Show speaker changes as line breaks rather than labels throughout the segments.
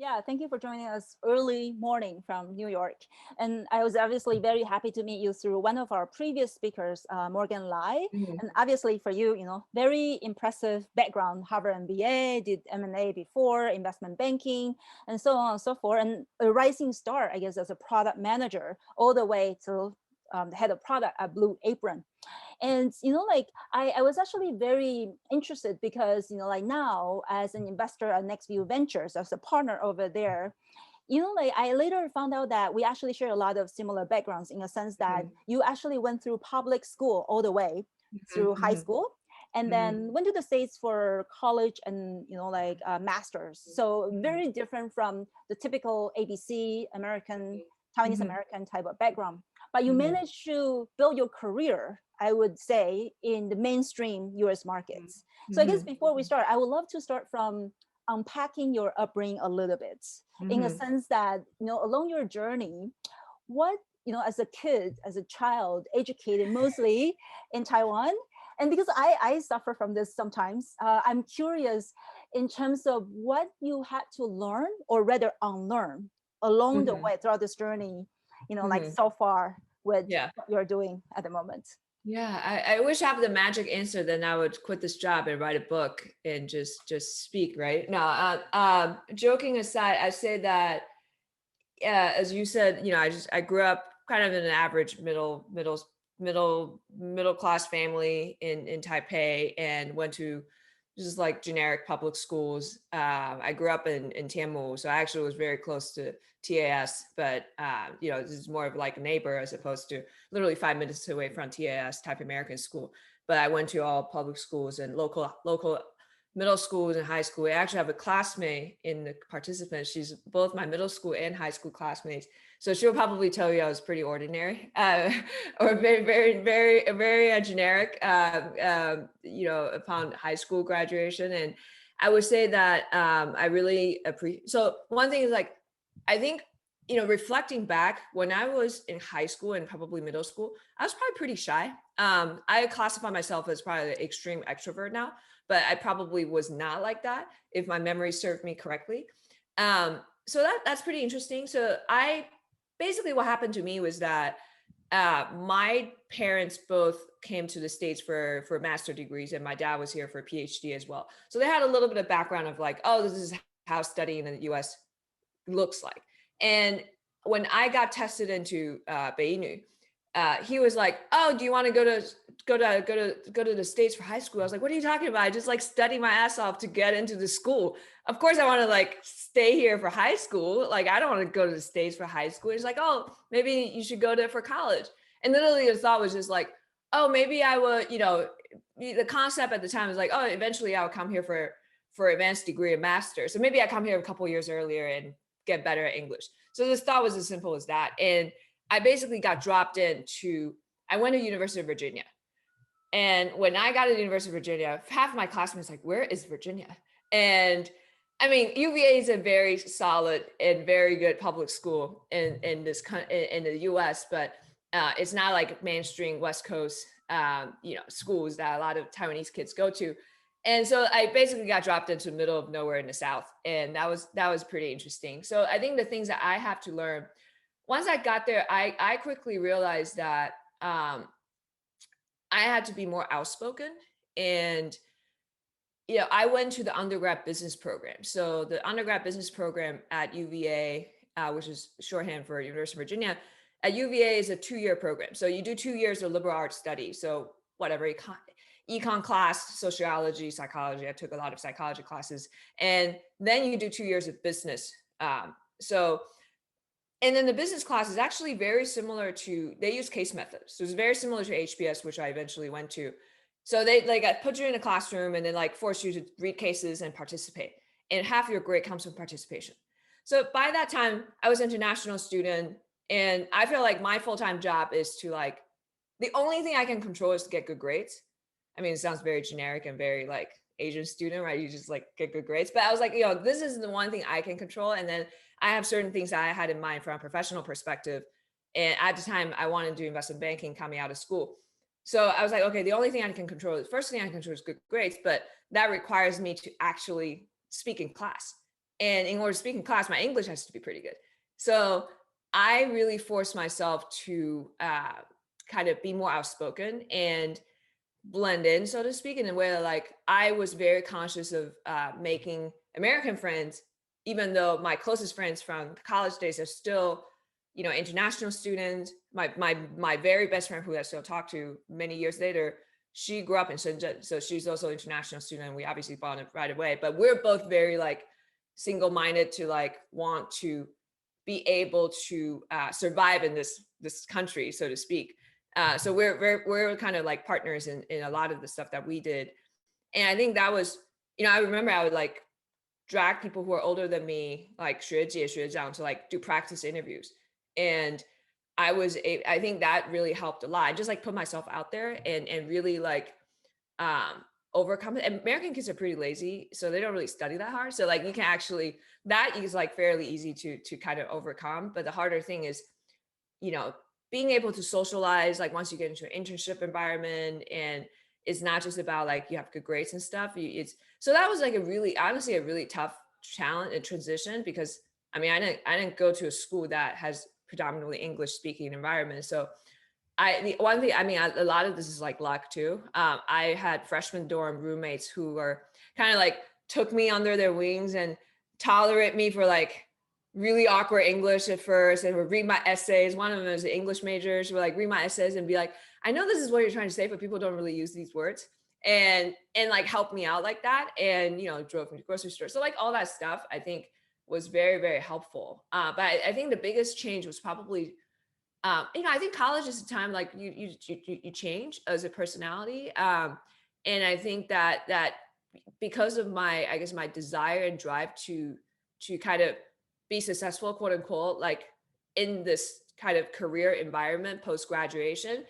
Yeah, thank you for joining us early morning from New York. And I was obviously very happy to meet you through one of our previous speakers, Morgan Lai.
Mhm.
And obviously for you, very impressive background, Harvard MBA, did M&A before, investment banking, and so on and so forth. And a rising star, I guess, as a product manager, all the way to the head of product at Blue Apron. And I was actually very interested because like now as an investor at NextView Ventures, as a partner over there, I later found out that we actually share a lot of similar backgrounds in a sense that
Mhm.
you actually went through public school all the way through high
Mhm.
school, and
Mhm.
then went to the States for college and masters. So
Mhm.
very different from the typical ABC American, Taiwanese
Mhm.
American type of background. But you
Mhm.
managed to build your career, I would say, in the mainstream US markets. So I guess
Mhm.
before we start, I would love to start from unpacking your upbringing a little bit, in a
Mhm.
sense that along your journey, what as a kid, as a child, educated mostly in Taiwan, and because I suffer from this sometimes, I'm curious in terms of what you had to learn, or rather unlearn, along the
Mhm.
way throughout this journey, like
Mhm.
so far with
Yeah.
what you're doing at the moment.
Yeah. I wish I have the magic answer, then I would quit this job and write a book and just speak, right? No, joking aside, I say that, yeah, as you said, I grew up kind of in an average middle class family in Taipei, and went to just like generic public schools. I grew up in Tianmu, so I actually was very close to TAS, but this is more of like a neighbor as opposed to literally 5 minutes away from TAS, Taipei American School. But I went to all public schools and local middle schools and high school. I actually have a classmate in the participants. She's both my middle school and high school classmates. So she'll probably tell you I was pretty ordinary, or very, very, very, very generic, upon high school graduation. And I would say that I really appreciate. So one thing is like, I think, reflecting back when I was in high school and probably middle school, I was probably pretty shy. I classify myself as probably an extreme extrovert now, but I probably was not like that if my memory served me correctly. So that's pretty interesting. So I basically, what happened to me was that my parents both came to the States for master degrees, and my dad was here for a PhD as well. So they had a little bit of background of like, oh, this is how studying in the US looks like. And when I got tested into Beinu, he was like, "Oh, do you want to go to the States for high school?" I was like, "What are you talking about? I just like study my ass off to get into the school. Of course, I want to like stay here for high school. Like, I don't want to go to the States for high school." He's like, "Oh, maybe you should go there for college." And literally, the thought was just like, "Oh, maybe I would." The concept at the time was like, "Oh, eventually I'll come here for advanced degree and master. So maybe I come here a couple years earlier and get better at English." So this thought was as simple as that. And I basically got dropped I went to University of Virginia. And when I got to the University of Virginia, half of my classmates like, "Where is Virginia?" And I mean, UVA is a very solid and very good public school in the US, but it's not like mainstream West Coast schools that a lot of Taiwanese kids go to. And so I basically got dropped into the middle of nowhere in the South, and that was pretty interesting. So I think the things that I have to learn once I got there, I quickly realized that I had to be more outspoken. And I went to the undergrad business program. So the undergrad business program at UVA, which is shorthand for University of Virginia, at UVA is a 2-year program. So you do 2 years of liberal arts study. So whatever, econ class, sociology, psychology. I took a lot of psychology classes. And then you do 2 years of business. So and then the business class is actually very similar to, they use case methods. So it's very similar to HBS, which I eventually went to. So they like put you in a classroom and then like force you to read cases and participate. And half your grade comes from participation. So by that time, I was an international student, and I feel like my full-time job is to like, the only thing I can control is to get good grades. I mean, it sounds very generic and very like Asian student, right? You just like get good grades. But I was like, this is the one thing I can control. And then I have certain things that I had in mind from a professional perspective. And at the time, I wanted to do investment banking coming out of school. So I was like, okay, the only thing I can control is, first thing I can control is good grades, but that requires me to actually speak in class. And in order to speak in class, my English has to be pretty good. So I really forced myself to kind of be more outspoken and blend in, so to speak, in a way that like I was very conscious of making American friends, even though my closest friends from college days are still, you know, international students. My very best friend, who I still talk to many years later, she grew up in Shenzhen, so she's also an international student. We obviously bonded right away, but we're both very like single-minded to like want to be able to survive in this country, so to speak. So we're kind of like partners in a lot of the stuff that we did. And I think that was, you know, I remember I would like drag people who are older than me, like 学姐学长, to like do practice interviews. And I think that really helped a lot. I just like put myself out there and really like overcome it. And American kids are pretty lazy, so they don't really study that hard. So like you can actually, that is like fairly easy to kind of overcome. But the harder thing is, you know, being able to socialize, like once you get into an internship environment, and it's not just about like you have good grades and stuff. So that was like honestly a really tough challenge and transition, because I mean, I didn't go to a school that has predominantly English speaking environment. So the one thing, I mean, a lot of this is like luck too. I had freshman dorm roommates who were kind of like took me under their wings and tolerate me for like really awkward English at first, and would read my essays. One of them was an English major. She would like read my essays and be like, I know this is what you're trying to say, but people don't really use these words, and like help me out like that. And, you know, drove me to grocery store. So like all that stuff, I think was very, very helpful. But I think the biggest change was probably, you know, I think college is a time like you change as a personality. And I think that because of my, I guess, my desire and drive to kind of be successful, quote unquote, like in this kind of career environment post-graduation,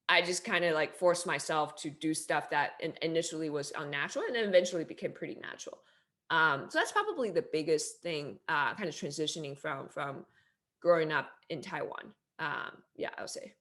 I just kind of like forced myself to do stuff that initially was unnatural and then eventually became pretty natural. So that's probably the biggest thing, kind of transitioning from growing up in Taiwan. Yeah, I would say.